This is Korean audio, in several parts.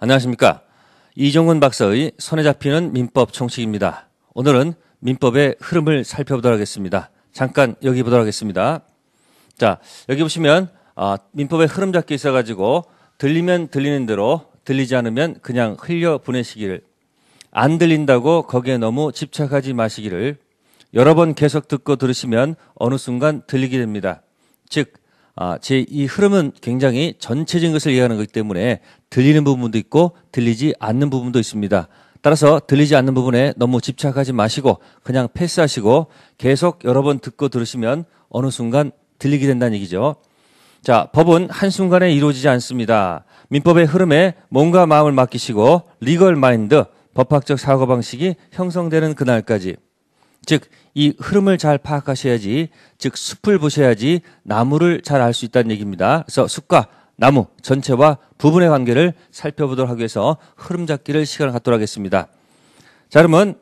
안녕하십니까. 이종근 박사의 손에 잡히는 민법 총칙입니다. 오늘은 민법의 흐름을 살펴보도록 하겠습니다. 잠깐 여기 보도록 하겠습니다. 자, 여기 보시면 민법의 흐름 잡기 있어가지고 들리면 들리는 대로, 들리지 않으면 그냥 흘려 보내시기를, 안 들린다고 거기에 너무 집착하지 마시기를, 여러 번 계속 듣고 들으시면 어느 순간 들리게 됩니다. 즉 제 이 흐름은 굉장히 전체적인 것을 이해하는 것이기 때문에 들리는 부분도 있고 들리지 않는 부분도 있습니다. 따라서 들리지 않는 부분에 너무 집착하지 마시고 그냥 패스하시고 계속 여러 번 듣고 들으시면 어느 순간 들리게 된다는 얘기죠. 자, 법은 한순간에 이루어지지 않습니다. 민법의 흐름에 몸과 마음을 맡기시고 리걸 마인드, 법학적 사고방식이 형성되는 그날까지, 즉 이 흐름을 잘 파악하셔야지, 즉 숲을 보셔야지 나무를 잘 알 수 있다는 얘기입니다. 그래서 숲과 나무 전체와 부분의 관계를 살펴보도록 하기 위해서 흐름 잡기를 시간을 갖도록 하겠습니다. 자, 그러면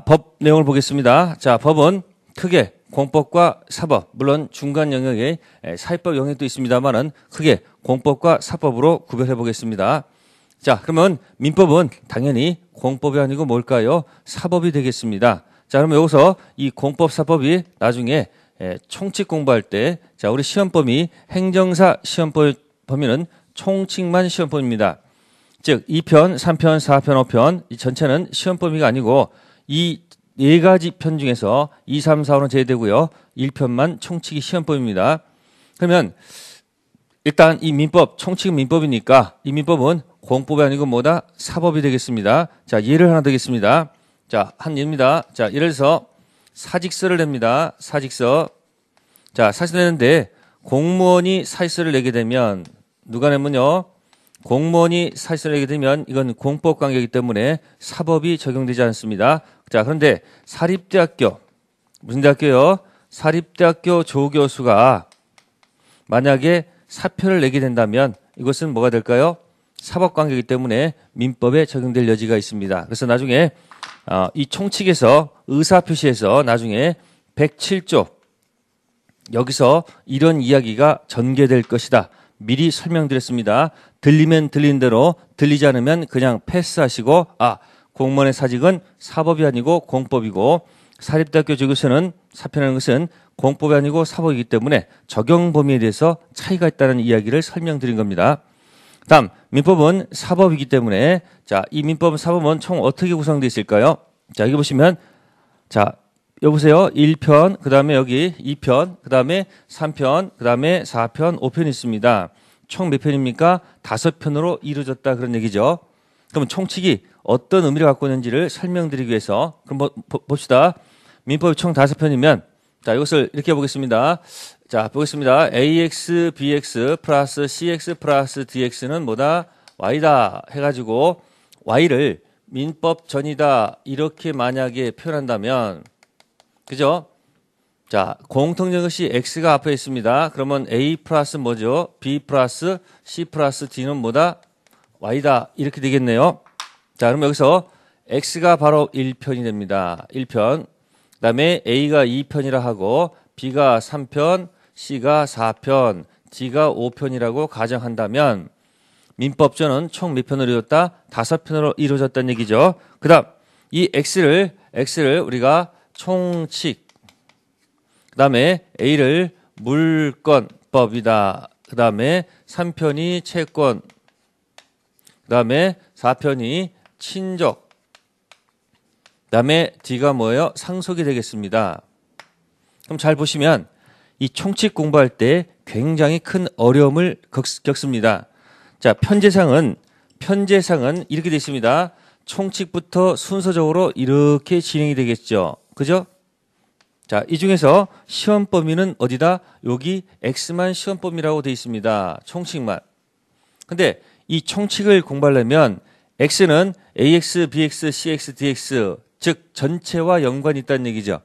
법 내용을 보겠습니다. 자, 법은 크게 공법과 사법, 물론 중간 영역에 사회법 영역도 있습니다만은 크게 공법과 사법으로 구별해 보겠습니다. 자, 그러면 민법은 당연히 공법이 아니고 뭘까요? 사법이 되겠습니다. 자, 그러면 여기서 이 공법 사법이 나중에 총칙 공부할 때, 자, 우리 시험범위 행정사 시험범 범위는 총칙만 시험범위입니다. 즉 2편, 3편, 4편, 5편 이 전체는 시험범위가 아니고 이 네 가지 편 중에서 2, 3, 4호는 제외되고요. 1편만 총칙이 시험범위입니다. 그러면 일단 이 민법, 총칙은 민법이니까 이 민법은 공법이 아니고 뭐다? 사법이 되겠습니다. 자, 예를 하나 드리겠습니다. 자, 한 예입니다. 자, 예를 들어서 사직서를 냅니다. 사직서. 자, 사직서 내는데 공무원이 사직서를 내게 되면, 누가 내면요? 공무원이 사직서를 내게 되면 이건 공법 관계이기 때문에 사법이 적용되지 않습니다. 자, 그런데 사립대학교, 무슨 대학교요? 사립대학교 조교수가 만약에 사표를 내게 된다면 이것은 뭐가 될까요? 사법관계이기 때문에 민법에 적용될 여지가 있습니다. 그래서 나중에 이 총칙에서 의사표시에서 나중에 107조 여기서 이런 이야기가 전개될 것이다. 미리 설명드렸습니다. 들리면 들리는 대로, 들리지 않으면 그냥 패스하시고, 공무원의 사직은 사법이 아니고 공법이고, 사립대학교 조교수는 사표내는 것은 공법이 아니고 사법이기 때문에 적용 범위에 대해서 차이가 있다는 이야기를 설명드린 겁니다. 다음, 민법은 사법이기 때문에, 자, 이 민법은 사법은 총 어떻게 구성되어 있을까요? 자, 여기 보시면, 자, 여보세요. 1편, 그 다음에 여기 2편, 그 다음에 3편, 그 다음에 4편, 5편 있습니다. 총 몇 편입니까? 5편으로 이루어졌다 그런 얘기죠. 그러면 총칙이 어떤 의미를 갖고 있는지를 설명드리기 위해서, 그럼 봅시다. 민법이 총 5편이면, 자, 이것을 이렇게 보겠습니다. 자, 보겠습니다. AX, BX 플러스 CX 플러스 DX는 뭐다? Y다 해가지고 Y를 민법 전이다 이렇게 만약에 표현한다면, 그죠? 자, 공통된 것이 X가 앞에 있습니다. 그러면 A 플러스 뭐죠? B 플러스 C 플러스 D는 뭐다? Y다 이렇게 되겠네요. 자, 그럼 여기서 X가 바로 1편이 됩니다. 1편. 그 다음에 A가 2편이라 하고 B가 3편, C가 4편, D가 5편이라고 가정한다면 민법전은 총 몇 편으로 이루어졌다? 5편으로 이루어졌다는 얘기죠. 그 다음 이 X를 우리가 총칙, 그 다음에 A를 물권법이다. 그 다음에 3편이 채권, 그 다음에 4편이 친족, 그 다음에 D가 뭐예요? 상속이 되겠습니다. 그럼 잘 보시면 이 총칙 공부할 때 굉장히 큰 어려움을 겪습니다. 자, 편제상은 이렇게 되어 있습니다. 총칙부터 순서적으로 이렇게 진행이 되겠죠. 그죠? 자, 이 중에서 시험 범위는 어디다? 여기 X만 시험 범위라고 되어 있습니다. 총칙만. 근데 이 총칙을 공부하려면 X는 AX, BX, CX, DX, 즉 전체와 연관이 있다는 얘기죠.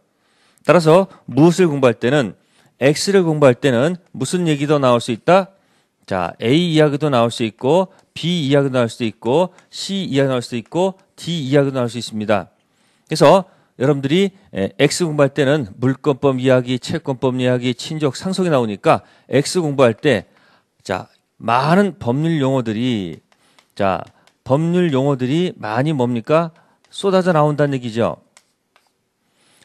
따라서 무엇을 공부할 때는, X를 공부할 때는 무슨 얘기도 나올 수 있다? 자, A 이야기도 나올 수 있고, B 이야기도 나올 수도 있고, C 이야기 나올 수도 있고, D 이야기도 나올 수 있습니다. 그래서 여러분들이 X 공부할 때는 물권법 이야기, 채권법 이야기, 친족, 상속이 나오니까 X 공부할 때, 자, 많은 법률 용어들이 자, 법률 용어들이 많이 뭡니까? 쏟아져 나온다는 얘기죠.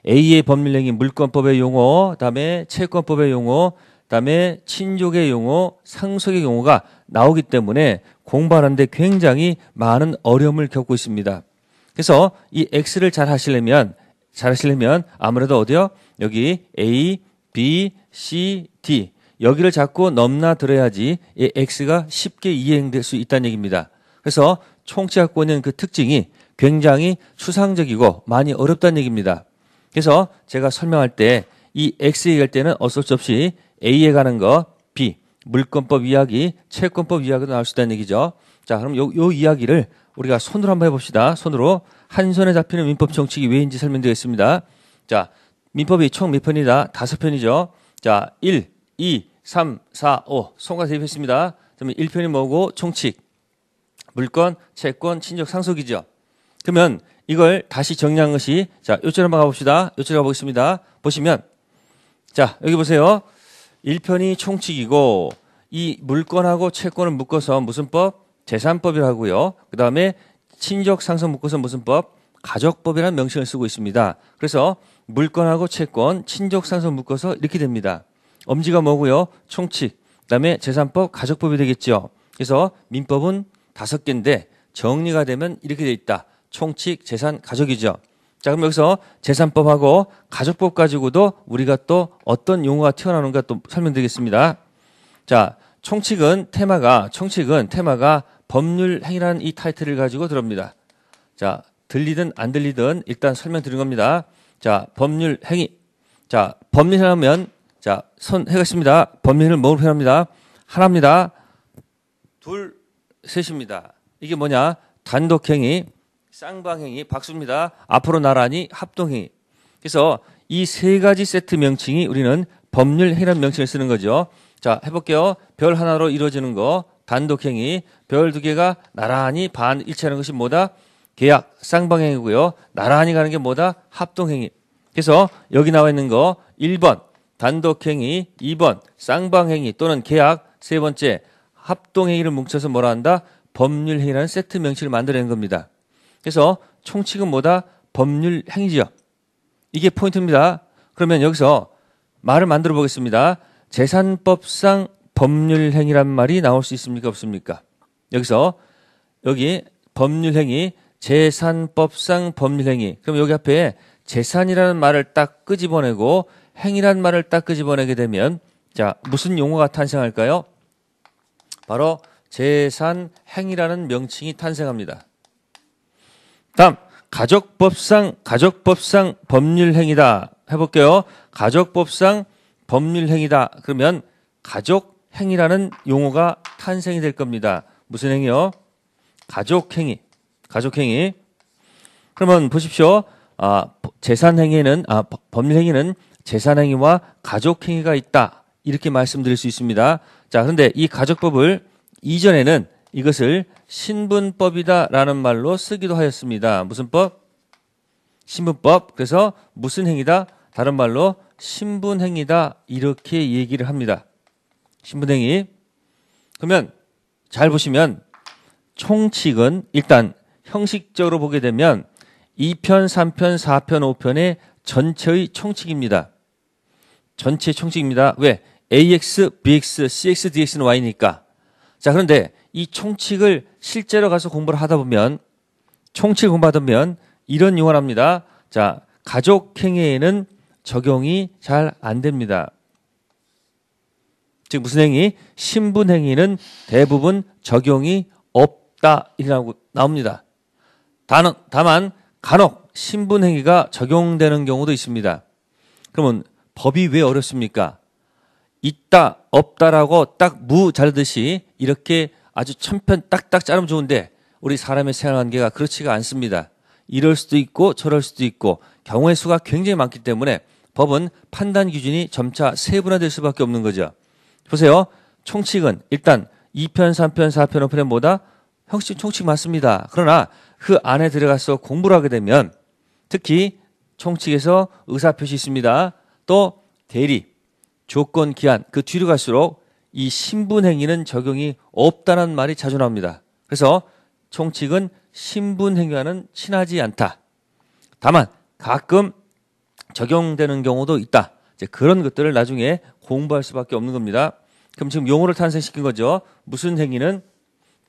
A의 법률행위 물권법의 용어, 그다음에 채권법의 용어, 그다음에 친족의 용어, 상속의 용어가 나오기 때문에 공부하는데 굉장히 많은 어려움을 겪고 있습니다. 그래서 이 X를 잘 하시려면 아무래도 어디요? 여기 A, B, C, D 여기를 자꾸 넘나들어야지 이 X가 쉽게 이행될 수 있다는 얘기입니다. 그래서 총치 갖고 있는 그 특징이 굉장히 추상적이고 많이 어렵다는 얘기입니다. 그래서 제가 설명할 때 이 X 얘기할 때는 어쩔 수 없이 A에 가는 거, B, 물권법 이야기, 채권법 이야기도 나올 수 있다는 얘기죠. 자, 그럼 요 이야기를 우리가 손으로 한번 해봅시다. 손으로 한 손에 잡히는 민법 정칙이 왜인지 설명드리겠습니다. 자, 민법이 총 몇 편이다? 5편이죠. 자, 1, 2, 3, 4, 5. 손과 대입했습니다. 그러면 1편이 뭐고? 총칙. 물권, 채권, 친족, 상속이죠. 그러면 이걸 다시 정리한 것이 자, 요쪽 한번 가봅시다. 요쪽 가보겠습니다. 보시면 자, 여기 보세요. 1편이 총칙이고 이 물권하고 채권을 묶어서 무슨 법? 재산법이라고요. 그 다음에 친족, 상속 묶어서 무슨 법? 가족법이라는 명칭을 쓰고 있습니다. 그래서 물권하고 채권, 친족, 상속 묶어서 이렇게 됩니다. 엄지가 뭐고요? 총칙. 그 다음에 재산법, 가족법이 되겠죠. 그래서 민법은 5개인데 정리가 되면 이렇게 돼 있다. 총칙, 재산, 가족이죠. 자, 그럼 여기서 재산법하고 가족법 가지고도 우리가 또 어떤 용어가 튀어나오는가 또 설명드리겠습니다. 자, 총칙은 테마가 법률 행위라는 이 타이틀을 가지고 들어옵니다. 자, 들리든 안 들리든 일단 설명드린 겁니다. 자, 법률 행위. 자, 법률 행위하면 자, 손 해겠습니다. 법률을 뭐로 표현합니다? 하나입니다. 둘, 셋입니다. 이게 뭐냐? 단독행위, 쌍방행위, 박수입니다. 앞으로 나란히 합동행위. 그래서 이 세 가지 세트 명칭이 우리는 법률 행위라는 명칭을 쓰는 거죠. 자, 해볼게요. 별 하나로 이루어지는 거, 단독행위, 별 2개가 나란히 반일치하는 것이 뭐다? 계약, 쌍방행위고요. 나란히 가는 게 뭐다? 합동행위. 그래서 여기 나와 있는 거 1번 단독행위, 2번 쌍방행위 또는 계약, 세 번째 합동행위를 뭉쳐서 뭐라 한다? 법률행위라는 세트 명칭을 만들어낸 겁니다. 그래서 총칙은 뭐다? 법률행위죠. 이게 포인트입니다. 그러면 여기서 말을 만들어 보겠습니다. 재산법상 법률행위란 말이 나올 수 있습니까? 없습니까? 여기서 여기 법률행위, 재산법상 법률행위. 그럼 여기 앞에 재산이라는 말을 딱 끄집어내고 행위라는 말을 딱 끄집어내게 되면 자, 무슨 용어가 탄생할까요? 바로 재산행위라는 명칭이 탄생합니다. 다음 가족법상 법률행위다 해볼게요. 가족법상 법률행위다. 그러면 가족행위라는 용어가 탄생이 될 겁니다. 무슨 행위요? 가족행위. 그러면 보십시오. 법률행위는 재산행위와 가족행위가 있다. 이렇게 말씀드릴 수 있습니다. 자, 그런데 이 가족법을 이전에는 이것을 신분법이다라는 말로 쓰기도 하였습니다. 무슨 법? 신분법. 그래서 무슨 행위다? 다른 말로 신분행위다. 이렇게 얘기를 합니다. 신분행위. 그러면 잘 보시면 총칙은 일단 형식적으로 보게 되면 2편, 3편, 4편, 5편의 전체의 총칙입니다. 전체 총칙입니다. 왜? AX, BX, CX, DX는 Y니까. 자, 그런데 이 총칙을 실제로 가서 공부를 하다 보면 이런 용어를 합니다. 자, 가족행위에는 적용이 잘 안 됩니다. 즉 무슨 행위? 신분행위는 대부분 적용이 없다 이라고 나옵니다. 다만 간혹 신분행위가 적용되는 경우도 있습니다. 그러면 법이 왜 어렵습니까? 있다 없다라고 딱 무 자르듯이 이렇게 아주 천편 딱딱 자르면 좋은데 우리 사람의 생활관계가 그렇지가 않습니다. 이럴 수도 있고 저럴 수도 있고 경우의 수가 굉장히 많기 때문에 법은 판단 기준이 점차 세분화될 수밖에 없는 거죠. 보세요. 총칙은 일단 2편, 3편, 4편, 5편에 뭐다? 형식 총칙 맞습니다. 그러나 그 안에 들어가서 공부를 하게 되면 특히 총칙에서 의사표시 있습니다. 또 대리, 조건, 기한 그 뒤로 갈수록 이 신분행위는 적용이 없다는 말이 자주 나옵니다. 그래서 총칙은 신분행위와는 친하지 않다. 다만 가끔 적용되는 경우도 있다. 이제 그런 것들을 나중에 공부할 수밖에 없는 겁니다. 그럼 지금 용어를 탄생시킨 거죠. 무슨 행위는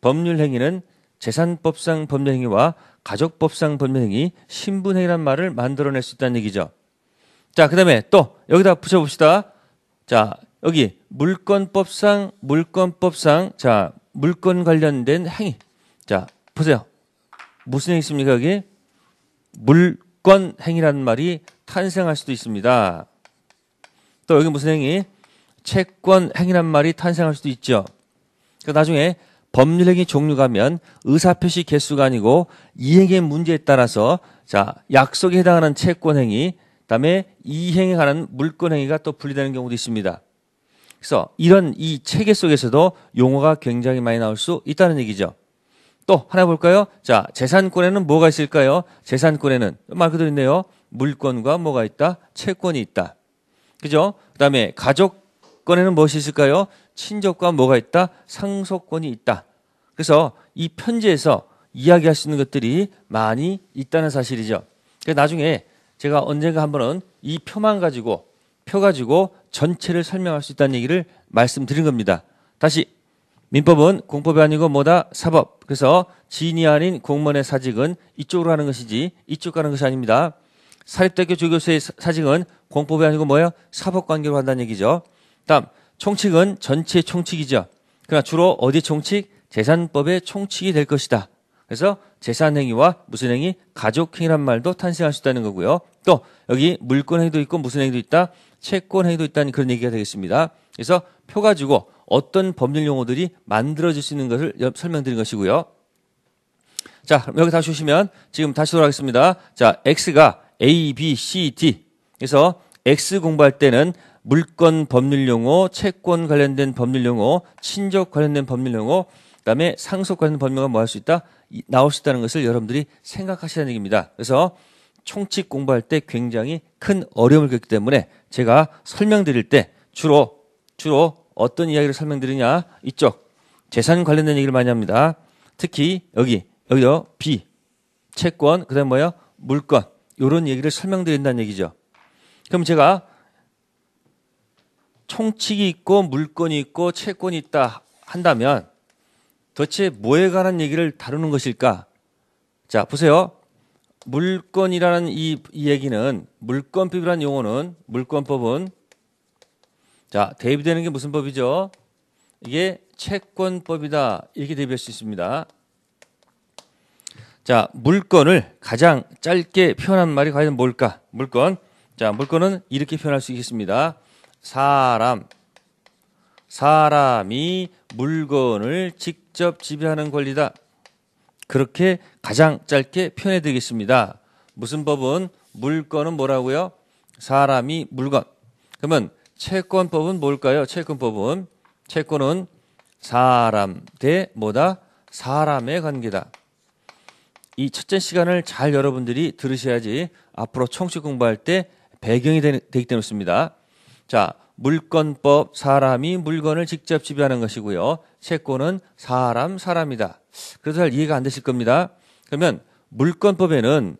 법률 행위는 재산법상 법률 행위와 가족법상 법률 행위, 신분행위란 말을 만들어낼 수 있다는 얘기죠. 자, 그다음에 또 여기다 붙여봅시다. 자, 여기 물권법상 자, 물권 관련된 행위. 자, 보세요. 무슨 행위 있습니까? 여기 물권 행위라는 말이 탄생할 수도 있습니다. 또 여기 무슨 행위? 채권 행위란 말이 탄생할 수도 있죠. 그러니까 나중에 법률행위 종류가 하면 의사표시 개수가 아니고 이행의 문제에 따라서 자, 약속에 해당하는 채권행위, 그다음에 이행에 관한 물권행위가 또 분리되는 경우도 있습니다. 그래서 이런 이 체계 속에서도 용어가 굉장히 많이 나올 수 있다는 얘기죠. 또 하나 볼까요? 자, 재산권에는 뭐가 있을까요? 재산권에는 말 그대로 있네요. 물권과 뭐가 있다? 채권이 있다. 그죠? 그다음에 가족권에는 무엇이 있을까요? 친족과 뭐가 있다? 상속권이 있다. 그래서 이 편지에서 이야기할 수 있는 것들이 많이 있다는 사실이죠. 그래서 나중에 제가 언젠가 한번은 이 표만 가지고 표 가지고 전체를 설명할 수 있다는 얘기를 말씀드린 겁니다. 다시 민법은 공법이 아니고 뭐다? 사법. 그래서 지인이 아닌 공무원의 사직은 이쪽으로 가는 것이지 이쪽 가는 것이 아닙니다. 사립대학교 조교수의 사직은 공법이 아니고 뭐예요? 사법관계로 한다는 얘기죠. 다음 총칙은 전체 총칙이죠. 그러나 주로 어디 총칙? 재산법의 총칙이 될 것이다. 그래서 재산행위와 무슨 행위? 가족행위란 말도 탄생할 수 있다는 거고요. 또 여기 물권행위도 있고 무슨 행위도 있다? 채권행위도 있다는 그런 얘기가 되겠습니다. 그래서 표 가지고 어떤 법률 용어들이 만들어질 수 있는 것을 설명드린 것이고요. 자, 그럼 여기 다시 오시면 지금 다시 돌아가겠습니다. 자, X가 A, B, C, D. 그래서 X 공부할 때는 물권 법률 용어, 채권 관련된 법률 용어, 친족 관련된 법률 용어, 그다음에 상속 관련된 법률가 뭐 할 수 있다? 나올 수 있다는 것을 여러분들이 생각하시라는 얘기입니다. 그래서 총칙 공부할 때 굉장히 큰 어려움을 겪기 때문에 제가 설명드릴 때 주로 어떤 이야기를 설명드리냐? 이쪽 재산 관련된 얘기를 많이 합니다. 특히 여기요 B 채권 그다음 뭐예요? 물권 이런 얘기를 설명드린다는 얘기죠. 그럼 제가 총칙이 있고 물권이 있고 채권이 있다 한다면 도대체 뭐에 관한 얘기를 다루는 것일까? 자, 보세요. 물권이라는 이 얘기는 물권법이라는 용어는 물권법은 자, 대비되는 게 무슨 법이죠? 이게 채권법이다. 이렇게 대비할 수 있습니다. 자, 물권을 가장 짧게 표현한 말이 과연 뭘까? 물권. 자, 물권은 이렇게 표현할 수 있겠습니다. 사람이 물건을 직접 지배하는 권리다. 그렇게 가장 짧게 표현해 드리겠습니다. 무슨 법은 물건은 뭐라고요? 사람이 물건. 그러면 채권법은 뭘까요? 채권은 사람 대 뭐다? 사람의 관계다. 이 첫째 시간을 잘 여러분들이 들으셔야지 앞으로 총칙 공부할 때 배경이 되기 때문에 그렇습니다. 자, 물권법 사람이 물건을 직접 지배하는 것이고요. 채권은 사람이다. 그래서 잘 이해가 안 되실 겁니다. 그러면 물권법에는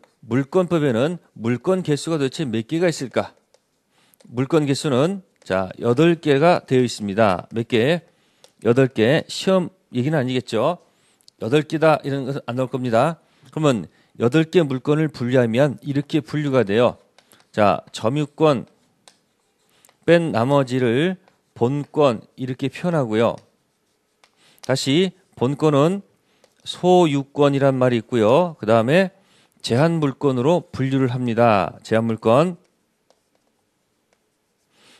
물권 개수가 도대체 몇 개가 있을까? 물권 개수는 자 8개가 되어 있습니다. 몇 개? 8개. 시험 얘기는 아니겠죠. 8개다 이런 것은 안 나올 겁니다. 그러면 8개 물권을 분류하면 이렇게 분류가 돼요. 자, 점유권 뺀 나머지를 본권 이렇게 표현하고요. 다시 본권은 소유권이란 말이 있고요. 그 다음에 제한물권으로 분류를 합니다. 제한물권.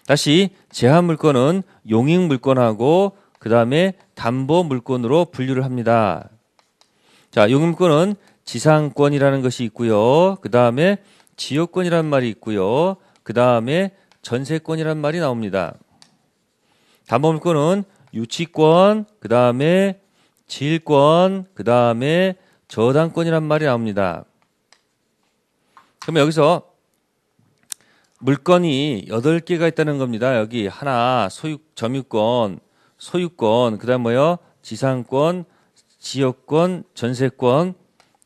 다시 제한물권은 용익물권하고 그 다음에 담보물권으로 분류를 합니다. 자, 용익물권은 지상권이라는 것이 있고요. 그 다음에 지역권이라는 말이 있고요. 그 다음에 전세권이라는 말이 나옵니다. 담보물권은 유치권, 그 다음에 질권, 그 다음에 저당권이란 말이 나옵니다. 그러면 여기서 물건이 8개가 있다는 겁니다. 여기 하나, 점유권, 소유권, 그 다음 뭐요? 지상권, 지역권, 전세권,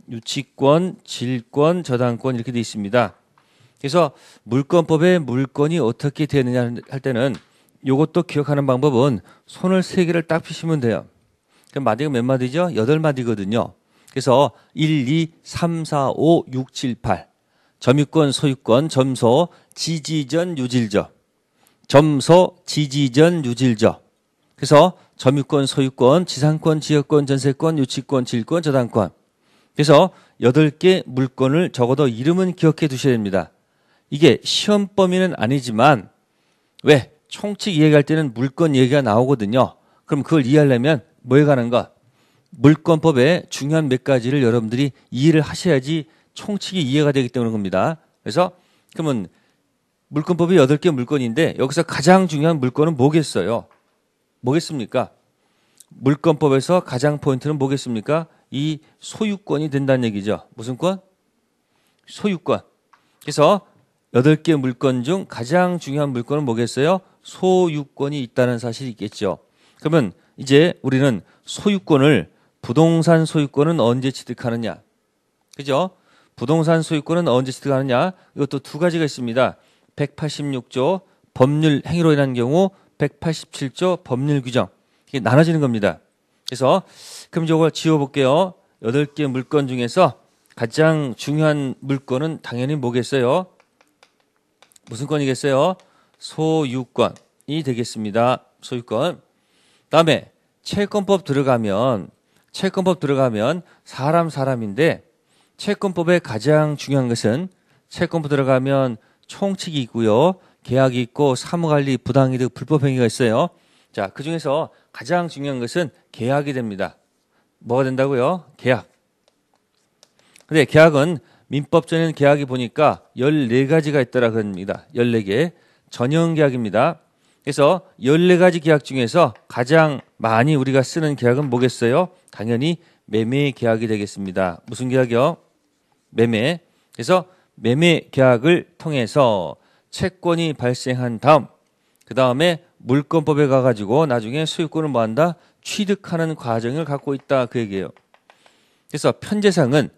유치권, 질권, 저당권 이렇게 되어 있습니다. 그래서 물권법에 물권이 어떻게 되느냐 할 때는 이것도 기억하는 방법은 손을 세 개를 딱 펴시면 돼요. 그럼 마디가 몇 마디죠? 8마디거든요. 그래서 1, 2, 3, 4, 5, 6, 7, 8. 점유권, 소유권, 점소, 지지전, 유질저. 점소, 지지전, 유질저. 그래서 점유권, 소유권, 지상권, 지역권, 전세권, 유치권, 질권, 저당권. 그래서 8개 물권을 적어도 이름은 기억해 두셔야 됩니다. 이게 시험 범위는 아니지만 왜? 총칙 이야기할 때는 물권 얘기가 나오거든요. 그럼 그걸 이해하려면 뭐에 관한 것? 물권법의 중요한 몇 가지를 여러분들이 이해를 하셔야지 총칙이 이해가 되기 때문인 겁니다. 그래서 그러면 물권법이 8개 물권인데 여기서 가장 중요한 물권은 뭐겠어요? 뭐겠습니까? 물권법에서 가장 포인트는 뭐겠습니까? 이 소유권이 된다는 얘기죠. 무슨 권? 소유권. 그래서 8개 물권 중 가장 중요한 물권은 뭐겠어요? 소유권이 있다는 사실이 있겠죠. 그러면 이제 우리는 소유권을 부동산 소유권은 언제 취득하느냐? 그죠? 부동산 소유권은 언제 취득하느냐? 이것도 두 가지가 있습니다. 186조 법률 행위로 인한 경우 187조 법률 규정. 이게 나눠지는 겁니다. 그래서 그럼 저걸 지워볼게요. 8개 물권 중에서 가장 중요한 물권은 당연히 뭐겠어요? 무슨 권이겠어요? 소유권이 되겠습니다. 소유권. 다음에 채권법 들어가면 사람인데 채권법의 가장 중요한 것은 채권법 들어가면 총칙이 있고요. 계약이 있고 사무관리, 부당이득, 불법행위가 있어요. 자, 그중에서 가장 중요한 것은 계약이 됩니다. 뭐가 된다고요? 계약. 근데 계약은 민법전에는 계약이 보니까 14가지가 있더라 그럽니다. 14개. 전형계약입니다. 그래서 14가지 계약 중에서 가장 많이 우리가 쓰는 계약은 뭐겠어요? 당연히 매매 계약이 되겠습니다. 무슨 계약이요? 매매. 그래서 매매 계약을 통해서 채권이 발생한 다음 그 다음에 물권법에 가가지고 나중에 소유권을 뭐한다? 취득하는 과정을 갖고 있다 그 얘기예요. 그래서 편제상은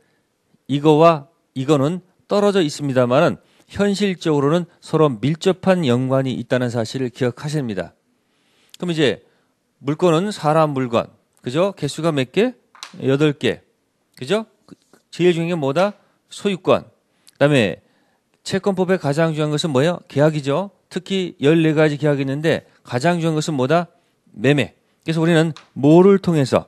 이거와 이거는 떨어져 있습니다만은 현실적으로는 서로 밀접한 연관이 있다는 사실을 기억하셔야 합니다. 그럼 이제 물권은 사람 물건. 그죠? 개수가 몇 개? 8개. 그죠? 제일 중요한 게 뭐다? 소유권. 그다음에 채권법의 가장 중요한 것은 뭐예요? 계약이죠. 특히 14가지 계약이 있는데 가장 중요한 것은 뭐다? 매매. 그래서 우리는 뭐를 통해서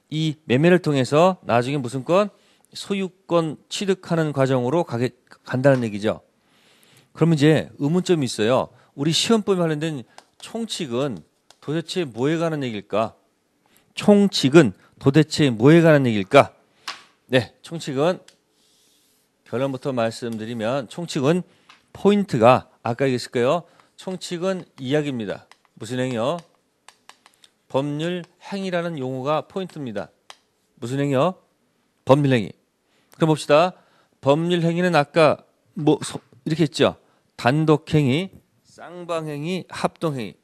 이 매매를 통해서 나중에 무슨 권? 소유권 취득하는 과정으로 간다는 얘기죠. 그러면 이제 의문점이 있어요. 우리 시험법에 관련된 총칙은 도대체 뭐에 관한 얘기일까? 총칙은 도대체 뭐에 관한 얘기일까? 네, 총칙은 결론부터 말씀드리면 총칙은 포인트가 아까 얘기했을 거예요. 총칙은 이야기입니다. 무슨 행위요? 법률 행위라는 용어가 포인트입니다. 무슨 행위요? 법률 행위. 그럼 봅시다. 법률 행위는 아까 이렇게 했죠. 단독 행위, 쌍방 행위, 합동 행위.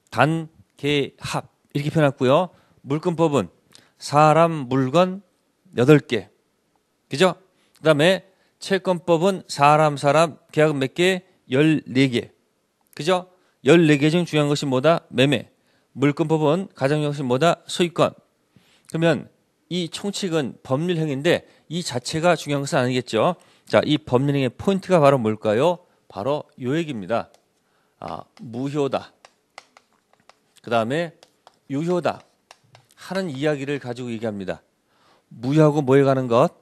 단, 개, 합 이렇게 표현했고요. 물권법은 사람, 물건 8개. 그죠? 그다음에 채권법은 사람, 계약은 몇 개? 14개. 그죠? 14개 중 중요한 것이 뭐다? 매매. 물권법은 가장 중요한 것이 뭐다? 소유권. 그러면 이 총칙은 법률 행위인데 이 자체가 중요한 것은 아니겠죠. 자, 이 법률 행위의 포인트가 바로 뭘까요? 바로 요 얘기입니다. 무효다. 그 다음에 유효다 하는 이야기를 가지고 얘기합니다. 무효하고 뭐에 가는 것?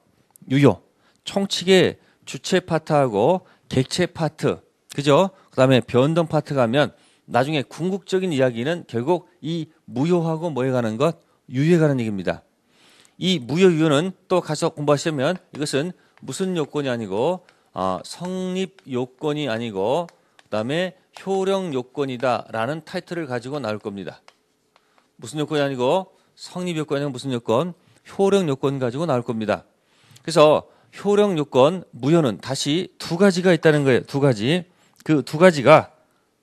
유효. 총칙의 주체 파트하고 객체 파트. 그죠? 그 다음에 변동 파트 가면 나중에 궁극적인 이야기는 결국 이 무효하고 뭐에 가는 것? 유효에 가는 얘기입니다. 이 무효 유효는 또 가서 공부하시면 이것은 무슨 요건이 아니고 성립 요건이 아니고 그다음에 효력 요건이다라는 타이틀을 가지고 나올 겁니다. 무슨 요건이 아니고 성립 요건이 아니고 무슨 요건? 효력 요건 가지고 나올 겁니다. 그래서 효력 요건 무효는 다시 두 가지가 있다는 거예요. 두 가지. 그 두 가지가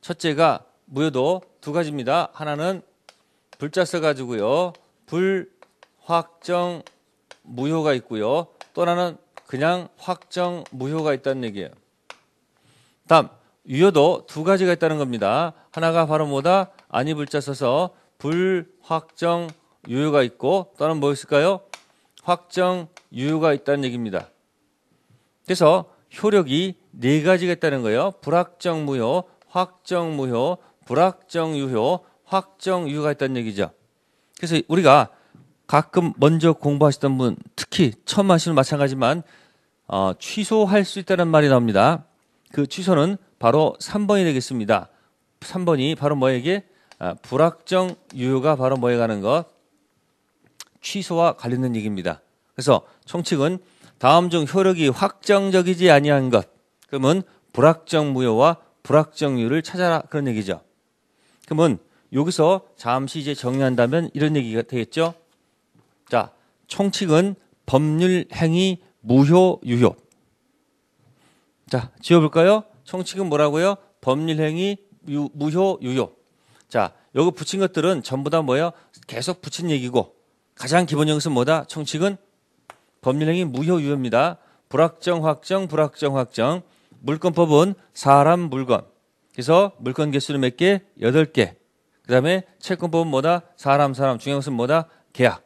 첫째가 무효도 두 가지입니다. 하나는 불자 써가지고요. 불확정 무효가 있고요. 또 하나는 그냥 확정 무효가 있다는 얘기예요. 다음 유효도 두 가지가 있다는 겁니다. 하나가 바로 뭐다? 아니 불자 써서 불확정 유효가 있고 또 하나는 뭐 있을까요? 확정 유효가 있다는 얘기입니다. 그래서 효력이 네 가지가 있다는 거예요. 불확정 무효, 확정 무효, 불확정 유효, 확정 유효가 있다는 얘기죠. 그래서 우리가 가끔 먼저 공부하시던 분, 특히 처음 하시는 마찬가지지만 취소할 수 있다는 말이 나옵니다. 그 취소는 바로 3번이 되겠습니다. 3번이 바로 뭐에게? 불확정 유효가 바로 뭐에 가는 것? 취소와 관련된 얘기입니다. 그래서 총칙은 다음 중 효력이 확정적이지 아니한 것. 그러면 불확정 무효와 불확정 유효를 찾아라 그런 얘기죠. 그러면 여기서 잠시 이제 정리한다면 이런 얘기가 되겠죠. 자, 총칙은 법률 행위 무효 유효. 자, 지워볼까요? 총칙은 뭐라고요? 법률 행위 무효 유효. 자, 여기 붙인 것들은 전부 다 뭐예요? 계속 붙인 얘기고 가장 기본적인 것은 뭐다? 총칙은 법률 행위 무효 유효입니다. 불확정 확정 불확정 확정. 물권법은 사람 물건. 그래서 물건 개수는 몇 개? 8개. 그 다음에 채권법은 뭐다? 사람 중요한 것은 뭐다? 계약.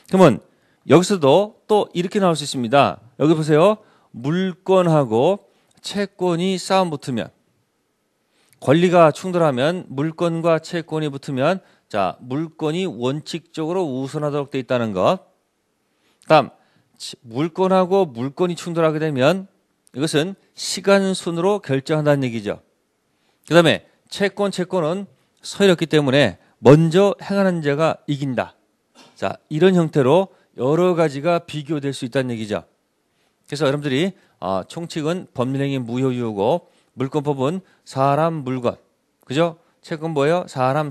그러면 여기서도 또 이렇게 나올 수 있습니다. 여기 보세요. 물권하고 채권이 싸움 붙으면 권리가 충돌하면 물권과 채권이 붙으면 자 물권이 원칙적으로 우선하도록 되어 있다는 것. 다음 물권하고 물권이 충돌하게 되면 이것은 시간 순으로 결정한다는 얘기죠. 그 다음에 채권은 서열이었기 때문에 먼저 행하는 자가 이긴다. 자 이런 형태로 여러 가지가 비교될 수 있다는 얘기죠. 그래서 여러분들이 총칙은 법률행위 무효유효고 물권법은 사람 물건 그죠? 채권 뭐예요? 사람.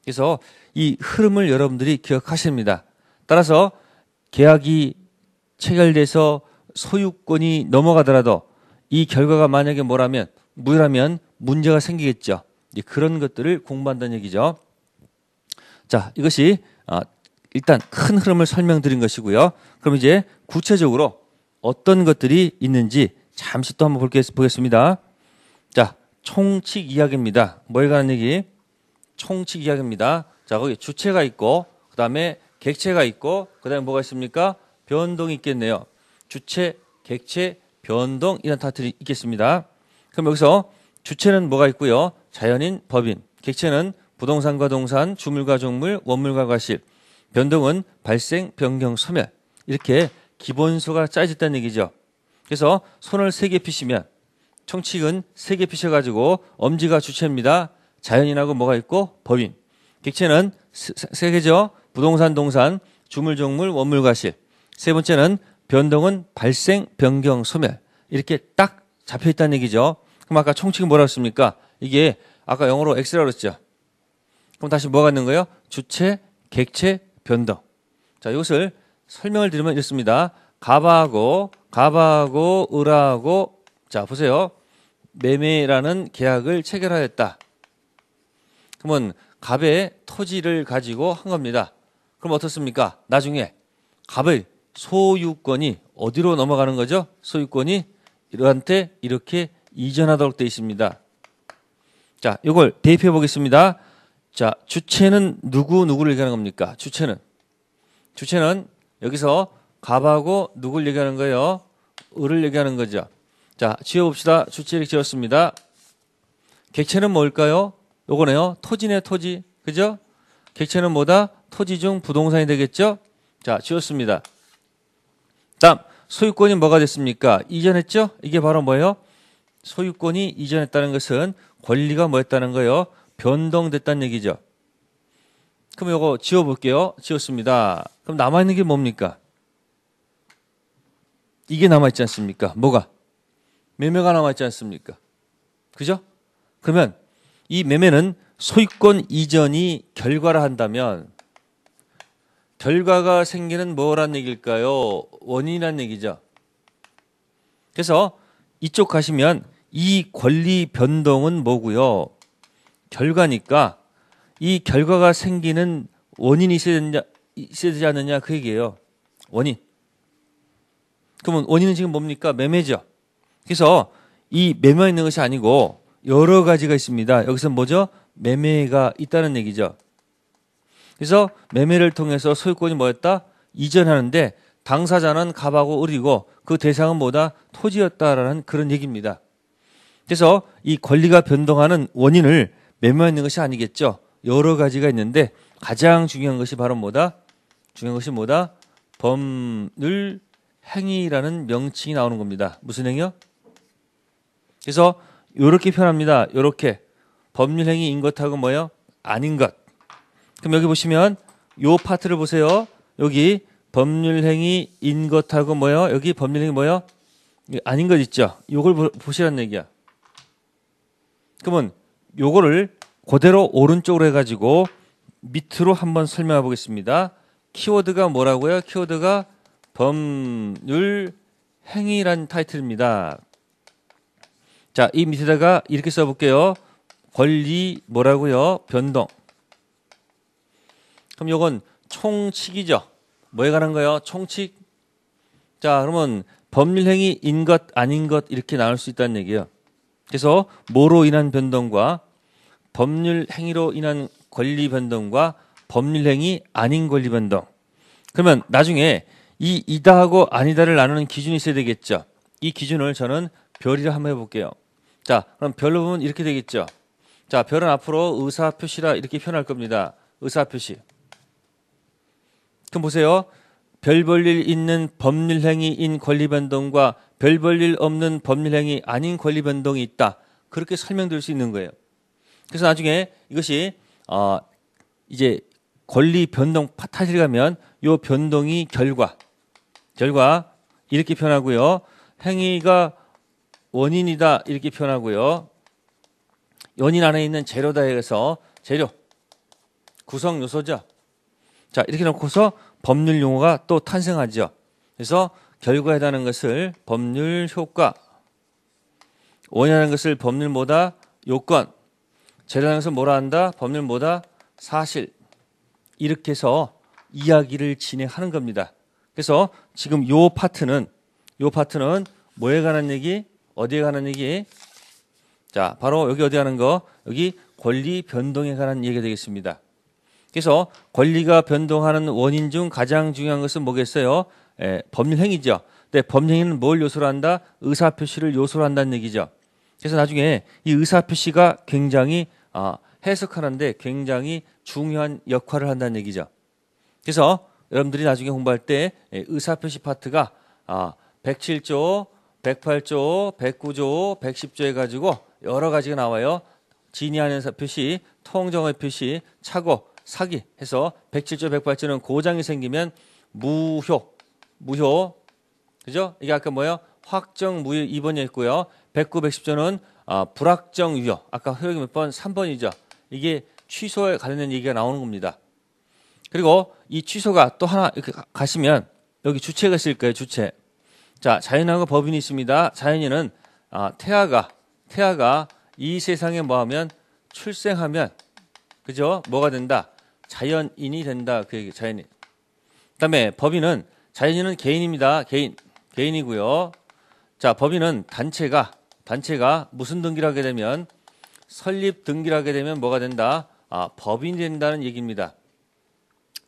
그래서 이 흐름을 여러분들이 기억하십니다. 따라서 계약이 체결돼서 소유권이 넘어가더라도 이 결과가 만약에 뭐라면 무효라면 문제가 생기겠죠. 그런 것들을 공부한다는 얘기죠. 자, 이것이 일단 큰 흐름을 설명드린 것이고요. 그럼 이제 구체적으로 어떤 것들이 있는지 잠시 또 한번 보겠습니다. 자, 총칙 이야기입니다. 뭐에 관한 얘기? 총칙 이야기입니다. 자, 거기 주체가 있고 그 다음에 객체가 있고 그 다음에 뭐가 있습니까? 변동이 있겠네요. 주체, 객체, 변동 이런 타이틀이 있겠습니다. 그럼 여기서 주체는 뭐가 있고요? 자연인, 법인. 객체는 부동산과 동산, 주물과 종물, 원물과 과실. 변동은 발생, 변경, 소멸. 이렇게 기본소가 짜여져 있다는 얘기죠. 그래서 손을 3개 피시면 총칙은 3개 피셔가지고 엄지가 주체입니다. 자연인하고 뭐가 있고? 법인. 객체는 3개죠. 부동산, 동산, 주물, 종물, 원물, 과실. 세 번째는 변동은 발생, 변경, 소멸. 이렇게 딱 잡혀 있다는 얘기죠. 그럼 아까 총칙은 뭐라고 했습니까? 이게 아까 영어로 X라고 그랬죠. 그럼 다시 뭐가 있는 거예요? 주체, 객체, 변동. 자, 이것을 설명을 드리면 이렇습니다. 갑하고 을하고 자, 보세요. 매매라는 계약을 체결하였다. 그러면 갑의 토지를 가지고 한 겁니다. 그럼 어떻습니까? 나중에 갑의 소유권이 어디로 넘어가는 거죠? 소유권이 이한테 이렇게 이전하도록 되어 있습니다. 자, 이걸 대입해 보겠습니다. 자, 주체는 누구를 얘기하는 겁니까? 주체는 여기서 갑하고 누굴 얘기하는 거예요? 을을 얘기하는 거죠. 자, 지어봅시다. 주체를 지었습니다. 객체는 뭘까요? 요거네요. 토지네, 토지. 그죠? 객체는 뭐다? 토지 중 부동산이 되겠죠? 자, 지었습니다. 다음, 소유권이 뭐가 됐습니까? 이전했죠? 이게 바로 뭐예요? 소유권이 이전했다는 것은 권리가 뭐였다는 거예요? 변동됐다는 얘기죠. 그럼 요거 지워볼게요. 지웠습니다. 그럼 남아있는 게 뭡니까? 이게 남아있지 않습니까? 뭐가? 매매가 남아있지 않습니까? 그죠? 그러면 이 매매는 소유권 이전이 결과라 한다면 결과가 생기는 뭐란 얘기일까요? 원인이란 얘기죠. 그래서 이쪽 가시면 이 권리 변동은 뭐고요? 결과니까 이 결과가 생기는 원인이 있어야 있어야 되지 않느냐 그 얘기예요. 원인. 그러면 원인은 지금 뭡니까? 매매죠. 그래서 이 매매가 있는 것이 아니고 여러 가지가 있습니다. 여기서 뭐죠? 매매가 있다는 얘기죠. 그래서 매매를 통해서 소유권이 뭐였다? 이전하는데 당사자는 갑하고 을이고 그 대상은 뭐다? 토지였다라는 그런 얘기입니다. 그래서 이 권리가 변동하는 원인을 매매가 있는 것이 아니겠죠. 여러 가지가 있는데 가장 중요한 것이 바로 뭐다? 중요한 것이 뭐다? 법률 행위라는 명칭이 나오는 겁니다. 무슨 행위요? 그래서 이렇게 표현합니다. 이렇게 법률 행위인 것하고 뭐요? 아닌 것. 그럼 여기 보시면 요 파트를 보세요. 여기 법률 행위인 것하고 뭐요? 여기 법률 행위 뭐요? 아닌 것 있죠. 요걸 보시라는 얘기야. 그러면 요거를 그대로 오른쪽으로 해가지고 밑으로 한번 설명해 보겠습니다. 키워드가 뭐라고요? 키워드가 법률 행위란 타이틀입니다. 자, 이 밑에다가 이렇게 써볼게요. 권리 뭐라고요? 변동. 그럼 요건 총칙이죠. 뭐에 관한 거예요? 총칙. 자, 그러면 법률 행위인 것 아닌 것 이렇게 나눌 수 있다는 얘기예요. 그래서 뭐로 인한 변동과 법률 행위로 인한 권리 변동과 법률 행위 아닌 권리 변동. 그러면 나중에 이 이다하고 아니다를 나누는 기준이 있어야 되겠죠. 이 기준을 저는 별이라 한번 해볼게요. 자, 그럼 별로 보면 이렇게 되겠죠. 자, 별은 앞으로 의사표시라 이렇게 표현할 겁니다. 의사표시. 그럼 보세요. 별 볼 일 있는 법률 행위인 권리 변동과 별 볼 일 없는 법률 행위 아닌 권리 변동이 있다. 그렇게 설명드릴 수 있는 거예요. 그래서 나중에 이것이 이제 권리 변동 타입을 가면 요 변동이 결과 이렇게 표현하고요. 행위가 원인이다 이렇게 표현하고요. 원인 안에 있는 재료다 해서 재료 구성 요소죠. 자, 이렇게 놓고서 법률 용어가 또 탄생하죠. 그래서 결과에 해당하는 것을 법률 효과, 원인하는 것을 법률 뭐다? 요건, 재료라는 것을 뭐라 한다? 법률 뭐다? 사실. 이렇게 해서 이야기를 진행하는 겁니다. 그래서 지금 요 파트는 뭐에 관한 얘기? 어디에 관한 얘기? 자, 바로 여기 어디 하는 거? 여기 권리 변동에 관한 얘기가 되겠습니다. 그래서 권리가 변동하는 원인 중 가장 중요한 것은 뭐겠어요? 법률 행위죠. 근데 법률 행위는 뭘 요소로 한다? 의사표시를 요소로 한다는 얘기죠. 그래서 나중에 이 의사표시가 굉장히 해석하는데 굉장히 중요한 역할을 한다는 얘기죠. 그래서 여러분들이 나중에 공부할 때 의사표시 파트가 107조, 108조, 109조, 110조 해가지고 여러 가지가 나와요. 진의하는 표시, 통정의 표시, 착오, 사기 해서 107조, 108조는 고장이 생기면 무효. 그죠? 이게 아까 뭐예요? 확정 무효 2번이 있고요. 109, 110조는 불확정 유효. 아까 효력이 몇 번? 3번이죠. 이게 취소에 관련된 얘기가 나오는 겁니다. 그리고 이 취소가 또 하나 이렇게 가시면 여기 주체가 있을 거예요. 주체. 자, 자연하고 법인이 있습니다. 자연인은 태아가 이 세상에 뭐하면 출생하면 그죠? 뭐가 된다? 자연인이 된다. 그 얘기 자연인. 그다음에 법인은 자연인은 개인입니다. 개인이고요. 자, 법인은 단체가 무슨 등기를 하게 되면 설립 등기를 하게 되면 뭐가 된다? 법인이 된다는 얘기입니다.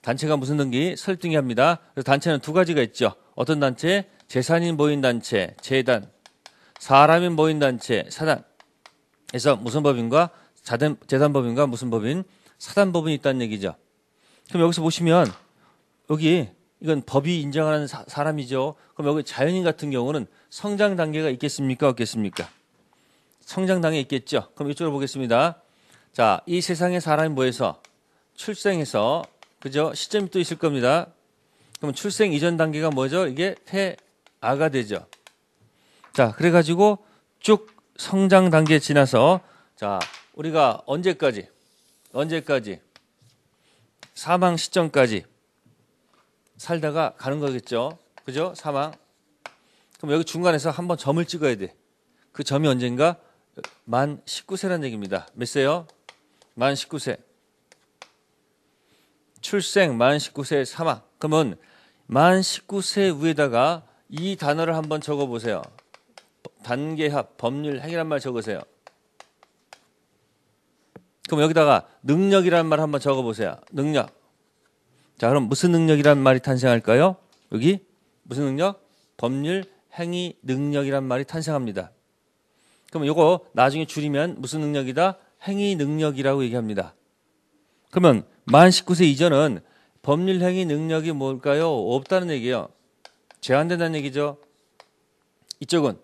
단체가 무슨 등기? 설립 등기합니다. 그래서 단체는 두 가지가 있죠. 어떤 단체? 재산인 모인 단체, 재단. 사람인 모인 단체, 사단. 그래서 무슨 법인과 재단법인과 무슨 법인? 사단법인이 있다는 얘기죠. 그럼 여기서 보시면 여기 이건 법이 인정하는 사람이죠. 그럼 여기 자연인 같은 경우는 성장 단계가 있겠습니까? 없겠습니까? 성장 단계 있겠죠. 그럼 이쪽으로 보겠습니다. 자, 이 세상에 사람이 뭐해서 출생해서 그죠? 시점이 또 있을 겁니다. 그럼 출생 이전 단계가 뭐죠? 이게 태아가 되죠. 자, 그래가지고 쭉 성장 단계 지나서 자, 우리가 언제까지 사망 시점까지 살다가 가는 거겠죠. 그죠? 사망. 그럼 여기 중간에서 한번 점을 찍어야 돼. 그 점이 언젠가 만 19세라는 얘기입니다. 몇 세요? 만 19세. 출생 만 19세 사망. 그러면 만 19세 위에다가 이 단어를 한번 적어보세요. 단계합 법률행위란 말 적으세요. 그럼 여기다가 능력이라는 말 한번 적어보세요. 능력. 자, 그럼 무슨 능력이란 말이 탄생할까요? 여기 무슨 능력? 법률행위 능력이란 말이 탄생합니다. 그럼 이거 나중에 줄이면 무슨 능력이다? 행위 능력이라고 얘기합니다. 그러면 만 19세 이전은 법률행위 능력이 뭘까요? 없다는 얘기예요. 제한된다는 얘기죠. 이쪽은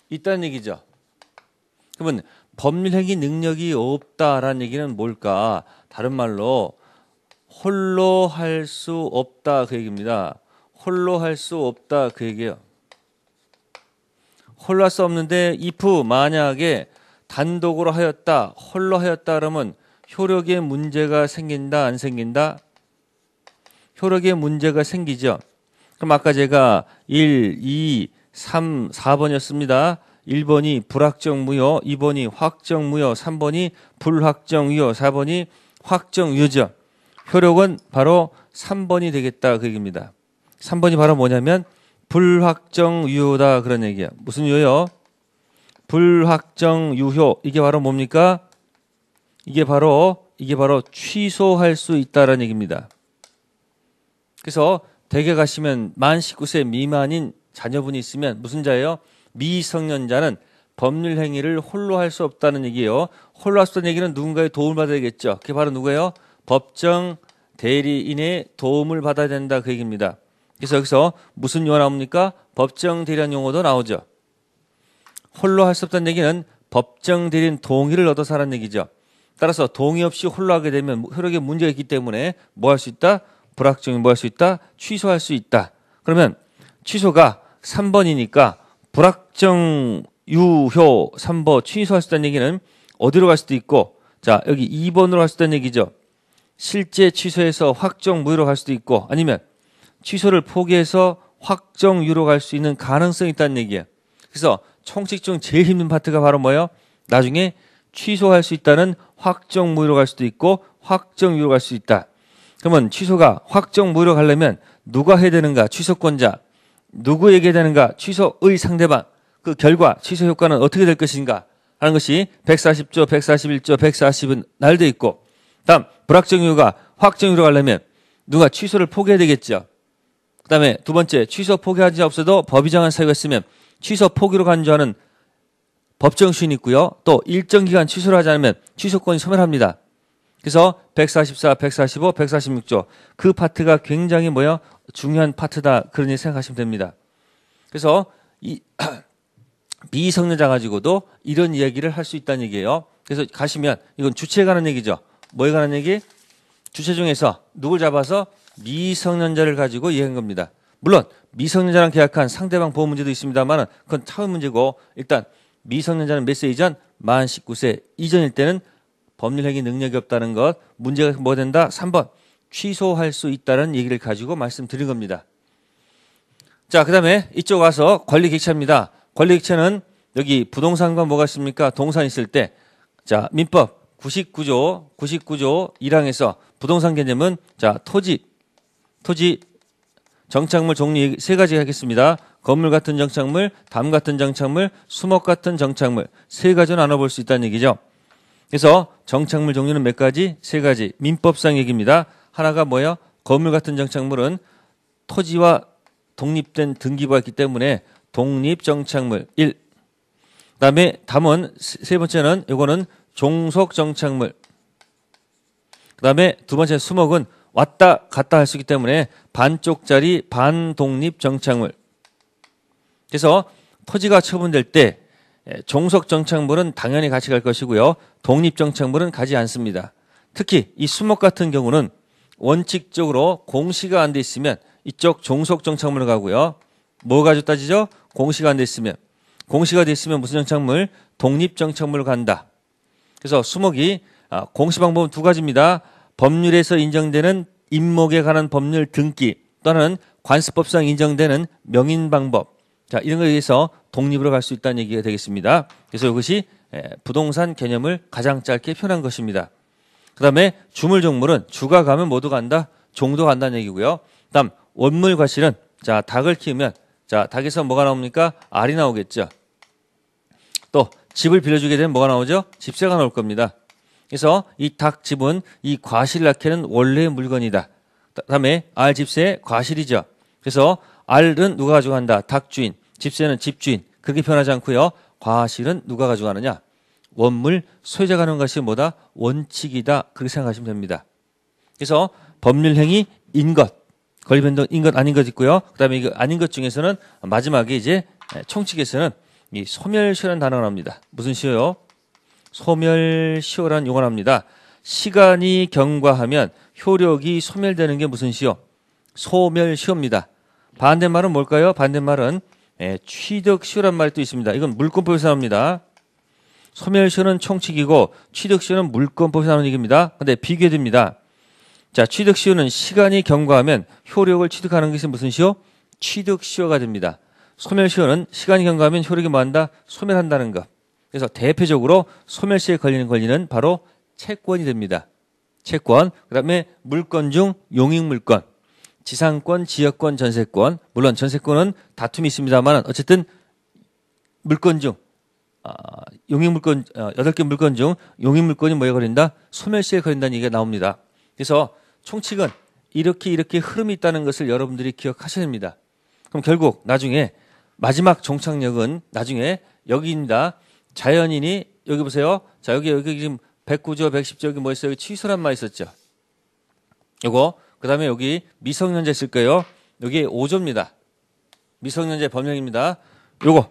있다는 얘기죠. 그러면 법률행위 능력이 없다라는 얘기는 뭘까? 다른 말로 홀로 할 수 없다 그 얘기입니다. 홀로 할 수 없다 그 얘기예요. 홀로 할 수 없는데 if 만약에 단독으로 하였다, 홀로 하였다 그러면 효력에 문제가 생긴다 안 생긴다? 효력에 문제가 생기죠. 그럼 아까 제가 1, 2, 3, 4번이었습니다. 1번이 불확정 무효, 2번이 확정 무효, 3번이 불확정 유효, 4번이 확정 유효죠. 효력은 바로 3번이 되겠다 그 얘기입니다. 3번이 바로 뭐냐면 불확정 유효다 그런 얘기야. 무슨 유효요? 불확정 유효. 이게 바로 뭡니까? 이게 바로 취소할 수 있다라는 얘기입니다. 그래서 댁에 가시면 만 19세 미만인 자녀분이 있으면 무슨 자예요? 미성년자는 법률 행위를 홀로 할 수 없다는 얘기예요. 홀로 할 수 없다는 얘기는 누군가의 도움을 받아야겠죠. 그게 바로 누구예요? 법정 대리인의 도움을 받아야 된다 그 얘기입니다. 그래서 여기서 무슨 용어 나옵니까? 법정 대리인 용어도 나오죠. 홀로 할 수 없다는 얘기는 법정 대리인 동의를 얻어서 하라는 얘기죠. 따라서 동의 없이 홀로 하게 되면 효력에 문제가 있기 때문에 뭐 할 수 있다? 불확정이 뭐 할 수 있다? 취소할 수 있다. 그러면 취소가 3번이니까 불확정 유효 3번 취소할 수 있다는 얘기는 어디로 갈 수도 있고, 자 여기 2번으로 갈 수 있다는 얘기죠. 실제 취소해서 확정 무효로 갈 수도 있고, 아니면 취소를 포기해서 확정 유효로 갈 수 있는 가능성이 있다는 얘기예요. 그래서 총칙 중 제일 힘든 파트가 바로 뭐예요? 나중에 취소할 수 있다는 확정 무효로 갈 수도 있고 확정 유효로 갈 수 있다. 그러면 취소가 확정 무효로 가려면 누가 해야 되는가? 취소권자. 누구에게 되는가? 취소의 상대방. 그 결과 취소 효과는 어떻게 될 것인가 하는 것이 140조, 141조, 140은 날돼 있고, 다음 불확정 유효가 확정 유효로 가려면 누가 취소를 포기해야 되겠죠. 그 다음에 두 번째, 취소 포기하지 없어도 법이 정한 사유가 있으면 취소 포기로 간주하는 법정 시인이 있고요. 또 일정 기간 취소를 하지 않으면 취소권이 소멸합니다. 그래서 144, 145, 146조 그 파트가 굉장히 뭐요? 중요한 파트다 그러니 생각하시면 됩니다. 그래서 이 미성년자 가지고도 이런 이야기를 할 수 있다는 얘기예요. 그래서 가시면 이건 주체에 관한 얘기죠. 뭐에 관한 얘기? 주체 중에서 누굴 잡아서 미성년자를 가지고 이야기한 겁니다. 물론 미성년자랑 계약한 상대방 보호 문제도 있습니다만 그건 차원 문제고, 일단 미성년자는 몇 세 이전? 만 19세 이전일 때는 법률행위 능력이 없다는 것, 문제가 뭐 된다? 3번 취소할 수 있다는 얘기를 가지고 말씀드린 겁니다. 자, 그 다음에 이쪽 와서 권리객체입니다. 권리객체는 여기 부동산과 뭐가 있습니까? 동산 있을 때, 자 민법 99조 1항에서 부동산 개념은 자 토지 정착물 종류 세 가지 하겠습니다. 건물 같은 정착물, 담 같은 정착물, 수목 같은 정착물 세 가지로 나눠볼 수 있다는 얘기죠. 그래서 정착물 종류는 몇 가지? 세 가지. 민법상 얘기입니다. 하나가 뭐예요? 건물 같은 정착물은 토지와 독립된 등기부가 있기 때문에 독립정착물 1. 그다음에 담은 세 번째는 이거는 종속정착물. 그다음에 두 번째 수목은 왔다 갔다 할 수 있기 때문에 반쪽짜리 반독립정착물. 그래서 토지가 처분될 때 종속정착물은 당연히 같이 갈 것이고요. 독립정착물은 가지 않습니다. 특히 이 수목 같은 경우는 원칙적으로 공시가 안 돼 있으면 이쪽 종속정착물을 가고요. 뭐 가지고 따지죠? 공시가 안 돼 있으면. 공시가 돼 있으면 무슨 정착물? 독립정착물을 간다. 그래서 수목이 공시 방법은 두 가지입니다. 법률에서 인정되는 임목에 관한 법률 등기 또는 관습법상 인정되는 명인 방법. 자, 이런 거에 의해서 독립으로 갈 수 있다는 얘기가 되겠습니다. 그래서 이것이 부동산 개념을 가장 짧게 표현한 것입니다. 그다음에 주물종물은 주가 가면 모두 간다, 종도 간다는 얘기고요. 그다음 원물 과실은 자 닭을 키우면 자 닭에서 뭐가 나옵니까? 알이 나오겠죠. 또 집을 빌려주게 되면 뭐가 나오죠? 집세가 나올 겁니다. 그래서 이 닭집은 이 과실 낳게는 원래의 물건이다. 그다음에 알 집세 과실이죠. 그래서 알은 누가 가져간다? 닭주인. 집세는 집주인. 그렇게 변하지 않고요. 과실은 누가 가져가느냐? 원물 소유자가 하는 것이 뭐다? 원칙이다. 그렇게 생각하시면 됩니다. 그래서 법률행위 인것, 권리변동 인것 아닌 것 있고요. 그다음에 이거 아닌 것 중에서는 마지막에 이제 총칙에서는 이 소멸시효라는 단어가 나옵니다. 무슨 시효요? 소멸시효라는 용어가 나옵니다. 시간이 경과하면 효력이 소멸되는 게 무슨 시효? 소멸시효입니다. 반대말은 뭘까요? 반대말은 취득시효란 말이 또 있습니다. 이건 물권법에서 나옵니다. 소멸시효는 총칙이고 취득시효는 물권법에서 나오는 얘기입니다. 근데 비교됩니다. 자, 취득시효는 시간이 경과하면 효력을 취득하는 것이 무슨 시효? 취득시효가 됩니다. 소멸시효는 시간이 경과하면 효력이 뭐한다? 소멸한다는 것. 그래서 대표적으로 소멸시효에 걸리는 권리는 바로 채권이 됩니다. 채권, 그 다음에 물권 중 용익물권, 지상권, 지역권, 전세권. 물론 전세권은 다툼이 있습니다만 어쨌든 물권 중 용익물권 8개 물권 중 용익물권이 뭐에 걸린다? 소멸시효에 걸린다는 얘기가 나옵니다. 그래서 총칙은 이렇게 흐름이 있다는 것을 여러분들이 기억하셔야 됩니다. 그럼 결국 나중에 마지막 종착역은 나중에 여기입니다. 자연인이 여기 보세요. 자 여기 지금 109조 110조 여기 뭐 있어요? 여기 취소란 말 있었죠. 요거 그다음에 여기 미성년자 있을 거예요. 여기 5조입니다. 미성년자 법령입니다. 요거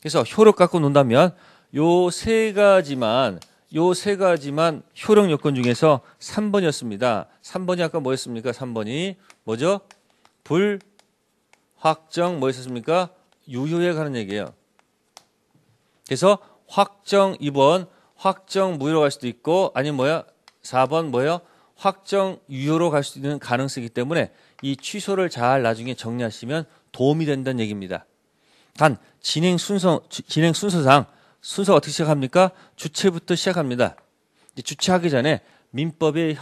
그래서 효력 갖고 논다면 요 세 가지만 효력 요건 중에서 3번이었습니다. 3번이 아까 뭐였습니까? 3번이 뭐죠? 불확정 뭐였습니까? 유효에 가는 얘기예요. 그래서 확정 2번 확정 무효로 갈 수도 있고 아니면 뭐야? 4번 뭐예요? 확정 유효로 갈 수도 있는 가능성이기 때문에 이 취소를 잘 나중에 정리하시면 도움이 된다는 얘기입니다. 단 진행 순서상 순서가 어떻게 시작합니까? 주체부터 시작합니다. 주체하기 전에 민법이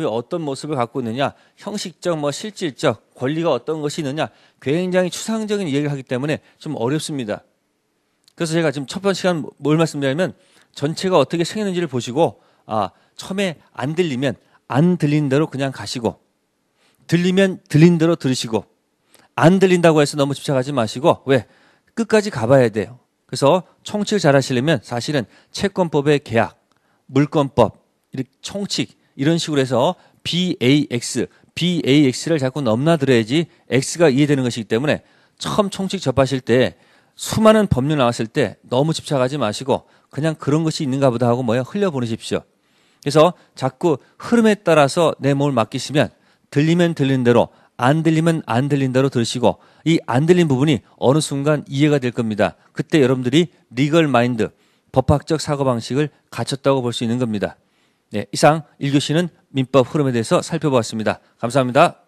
어떤 모습을 갖고 있느냐, 형식적, 실질적 권리가 어떤 것이 있느냐, 굉장히 추상적인 얘기를 하기 때문에 좀 어렵습니다. 그래서 제가 지금 첫 번째 시간 뭘 말씀드리냐면 전체가 어떻게 생겼는지를 보시고 처음에 안 들리면 안 들린 대로 그냥 가시고 들리면 들린 대로 들으시고 안 들린다고 해서 너무 집착하지 마시고 왜? 끝까지 가봐야 돼요. 그래서 총칙을 잘 하시려면 사실은 채권법의 계약, 물권법, 이렇게 총칙 이런 식으로 해서 BAX를 자꾸 넘나들어야지 X가 이해되는 것이기 때문에 처음 총칙 접하실 때 수많은 법률 나왔을 때 너무 집착하지 마시고 그냥 그런 것이 있는가 보다 하고 흘려보내십시오. 그래서 자꾸 흐름에 따라서 내 몸을 맡기시면 들리면 들린 대로 안 들리면 안 들린 대로 들으시고 이 안 들린 부분이 어느 순간 이해가 될 겁니다. 그때 여러분들이 리걸 마인드, 법학적 사고방식을 갖췄다고 볼 수 있는 겁니다. 네, 이상 1교시는 민법 흐름에 대해서 살펴보았습니다. 감사합니다.